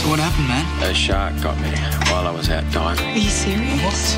So what happened, man? A shark got me while I was out diving. Are you serious?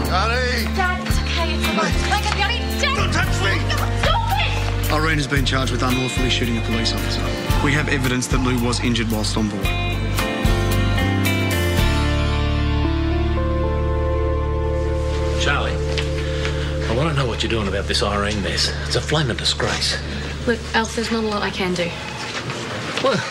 Charlie! Dad, it's okay. It's all right. Wake up, Johnny. Dad! Don't touch me! Stop it! Irene has been charged with unlawfully shooting a police officer. We have evidence that Lou was injured whilst on board. Charlie, I want to know what you're doing about this Irene mess. It's a flaming disgrace. Look, Alf, there's not a lot I can do. Well,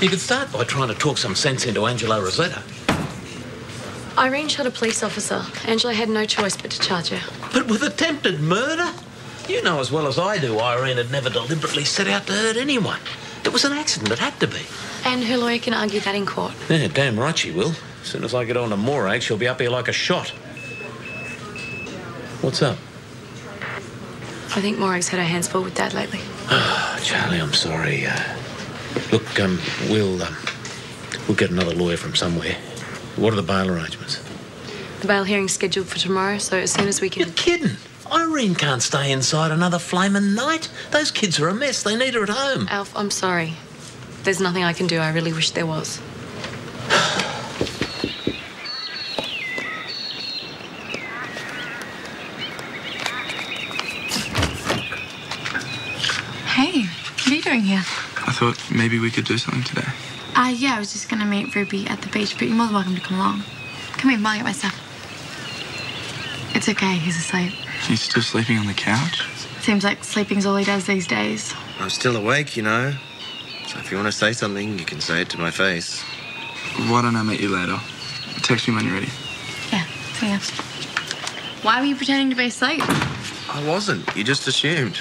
you could start by trying to talk some sense into Angelo Rosetta. Irene shot a police officer. Angela had no choice but to charge her. But with attempted murder? You know as well as I do Irene had never deliberately set out to hurt anyone. It was an accident. It had to be. And her lawyer can argue that in court. Yeah, damn right she will. As soon as I get on to Morag, she'll be up here like a shot. What's up? I think Morag's had her hands full with Dad lately. Oh, Charlie, I'm sorry. Look, we'll get another lawyer from somewhere. What are the bail arrangements? The bail hearing's scheduled for tomorrow, so as soon as we can... You're kidding. Irene can't stay inside another flaming night. Those kids are a mess. They need her at home. Alf, I'm sorry. There's nothing I can do. I really wish there was. Hey, what are you doing here? I thought maybe we could do something today. Yeah, I was just gonna meet Ruby at the beach, but you're more than welcome to come along. Come here, I'll get my stuff. It's okay, he's asleep. He's still sleeping on the couch? Seems like sleeping's all he does these days. I'm still awake, you know. So if you want to say something, you can say it to my face. Why don't I meet you later? Text me when you're ready. Yeah, see ya. Why were you pretending to be asleep? I wasn't. You just assumed.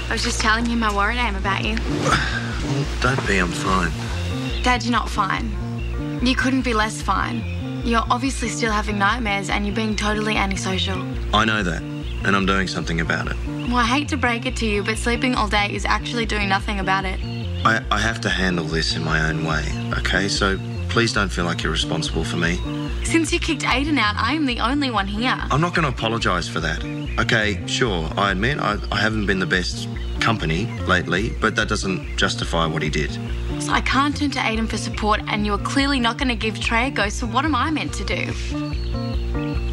I was just telling him how worried I am about you. Well, don't be. I'm fine. Dad, you're not fine. You couldn't be less fine. You're obviously still having nightmares and you're being totally antisocial. I know that, and I'm doing something about it. Well, I hate to break it to you, but sleeping all day is actually doing nothing about it. I have to handle this in my own way, okay? So please don't feel like you're responsible for me. Since you kicked Aiden out, I am the only one here. I'm not going to apologise for that. Okay, sure, I admit I haven't been the best company lately, but that doesn't justify what he did. So I can't turn to Aiden for support, and you are clearly not going to give Trey a go, so what am I meant to do?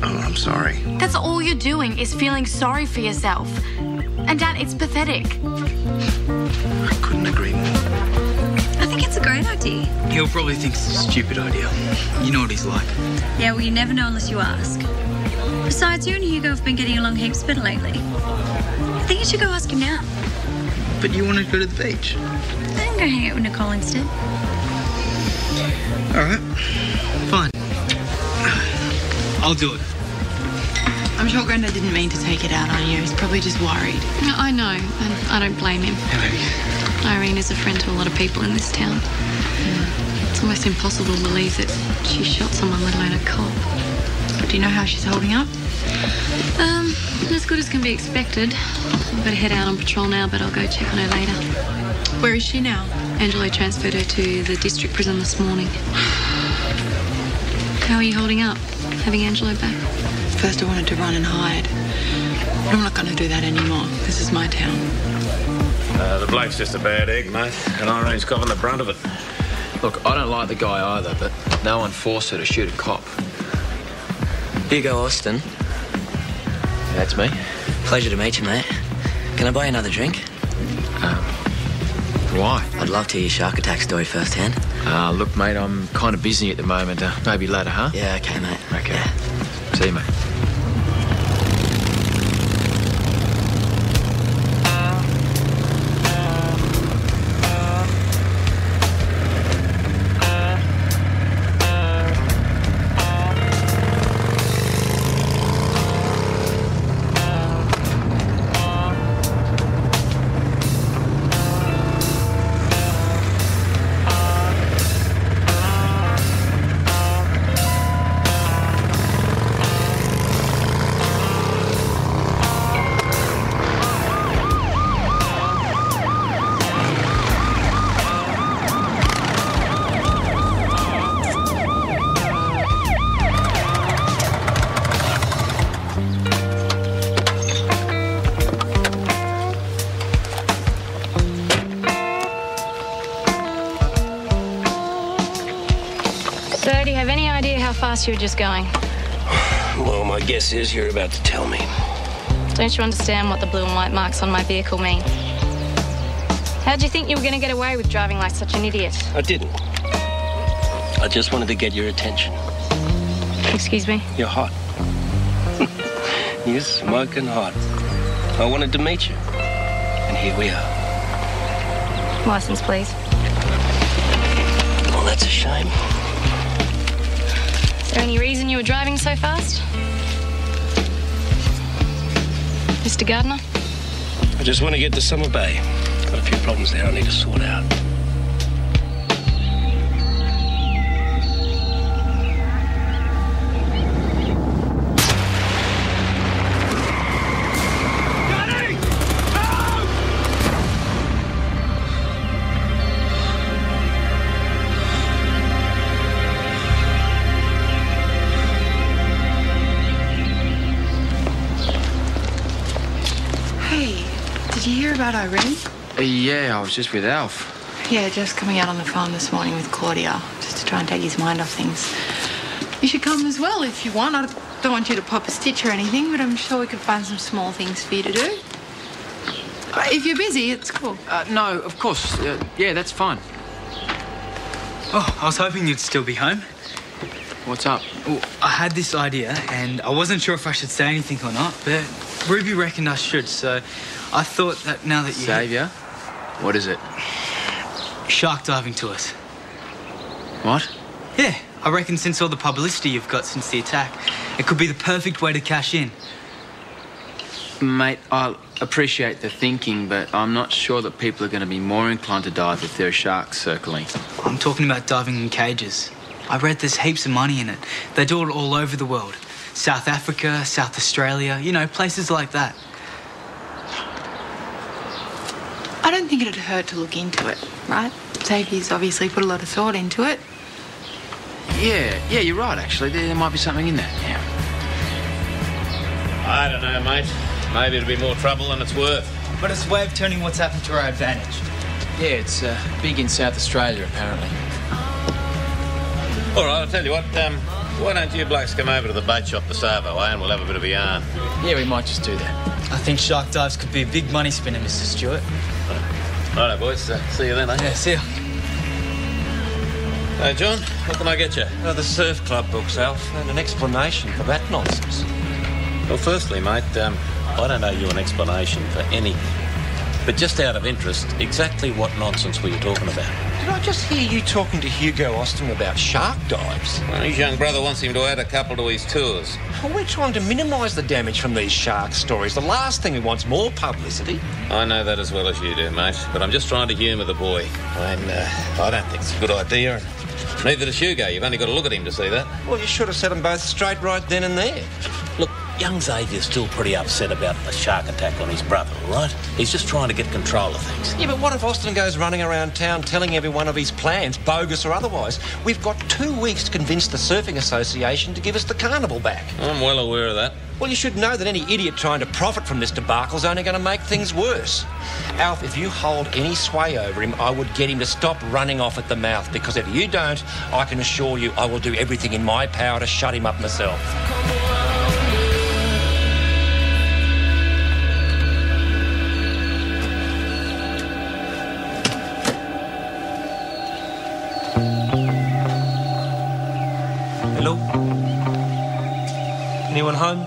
Oh, I'm sorry. That's all you're doing is feeling sorry for yourself. And Dad, it's pathetic. I couldn't agree more. I think it's a great idea. He'll probably think it's a stupid idea. You know what he's like. Yeah, well, you never know unless you ask. Besides, you and Hugo have been getting along heaps better lately. I think you should go ask him now. But you want to go to the beach? I can go hang out with Nicole instead. All right. Fine. I'll do it. I'm sure Grandad didn't mean to take it out on you. He's probably just worried. I know, and I don't blame him. Irene is a friend to a lot of people in this town. It's almost impossible to believe that she shot someone, let alone a cop. Do you know how she's holding up? As good as can be expected. I've got to head out on patrol now, but I'll go check on her later. Where is she now? Angelo transferred her to the district prison this morning. How are you holding up? Having Angelo back? First I wanted to run and hide. But I'm not going to do that anymore. This is my town. The bloke's just a bad egg, mate. And Irene's copping the brunt of it. Look, I don't like the guy either, but no one forced her to shoot a cop. Hugo Austin. That's me. Pleasure to meet you, mate. Can I buy you another drink? Why? I'd love to hear your shark attack story firsthand. Look, mate, I'm kind of busy at the moment. Maybe later, huh? Yeah, okay, mate. Okay. Yeah. See you, mate. how fast you were just going? Well, my guess is you're about to tell me. Don't you understand what the blue and white marks on my vehicle mean? How'd you think you were going to get away with driving like such an idiot? I didn't. I just wanted to get your attention. Excuse me? You're hot. You're smoking hot. I wanted to meet you. And here we are. License, please. Well, that's a shame. Is there any reason you were driving so fast? Mr. Gardner? I just want to get to Summer Bay. Got a few problems there I need to sort out. Did you hear about Irene? Yeah, I was just with Alf. Yeah, just coming out on the farm this morning with Claudia, just to try and take his mind off things. You should come as well if you want. I don't want you to pop a stitch or anything, but I'm sure we could find some small things for you to do. If you're busy, it's cool. No, of course. Yeah, that's fine. Oh, I was hoping you'd still be home. What's up? Well, I had this idea, and I wasn't sure if I should say anything or not, but Ruby reckoned I should, so I thought that now that you... Saviour? What is it? Shark diving tours. What? Yeah, I reckon since all the publicity you've got since the attack, it could be the perfect way to cash in. Mate, I'll appreciate the thinking, but I'm not sure that people are going to be more inclined to dive if there are sharks circling. I'm talking about diving in cages. I read there's heaps of money in it. They do it all over the world. South Africa, South Australia, you know, places like that. I don't think it'd hurt to look into it, right? Xavier's obviously put a lot of thought into it. Yeah, you're right, actually. There might be something in that, yeah. I don't know, mate. Maybe it'll be more trouble than it's worth. But it's a way of turning what's happened to our advantage. Yeah, it's big in South Australia, apparently. All right, I'll tell you what, why don't you blokes come over to the bait shop this Arvo, and we'll have a bit of a yarn. Yeah, we might just do that. I think shark dives could be a big money spinner, Mr. Stewart. Righto, boys. See you then, eh? Yeah, see you. Hey, John, what can I get you? The surf club books, Alf, and an explanation for that nonsense. Well, firstly, mate, I don't owe you an explanation for anything. But just out of interest, exactly what nonsense were you talking about? Did I just hear you talking to Hugo Austin about shark dives? Well, his young brother wants him to add a couple to his tours. Well, we're trying to minimise the damage from these shark stories. The last thing we want's more publicity. I know that as well as you do, mate, but I'm just trying to humour the boy. And I don't think it's a good idea. Neither does Hugo. You've only got to look at him to see that. Well, you should have set them both straight right then and there. Look, young Xavier's still pretty upset about the shark attack on his brother, all right? He's just trying to get control of things. Yeah, but what if Austin goes running around town telling everyone of his plans, bogus or otherwise? We've got 2 weeks to convince the Surfing Association to give us the carnival back. I'm well aware of that. Well, you should know that any idiot trying to profit from this debacle's only going to make things worse. Alf, if you hold any sway over him, I would get him to stop running off at the mouth, because if you don't, I can assure you I will do everything in my power to shut him up myself. Hello? Anyone home?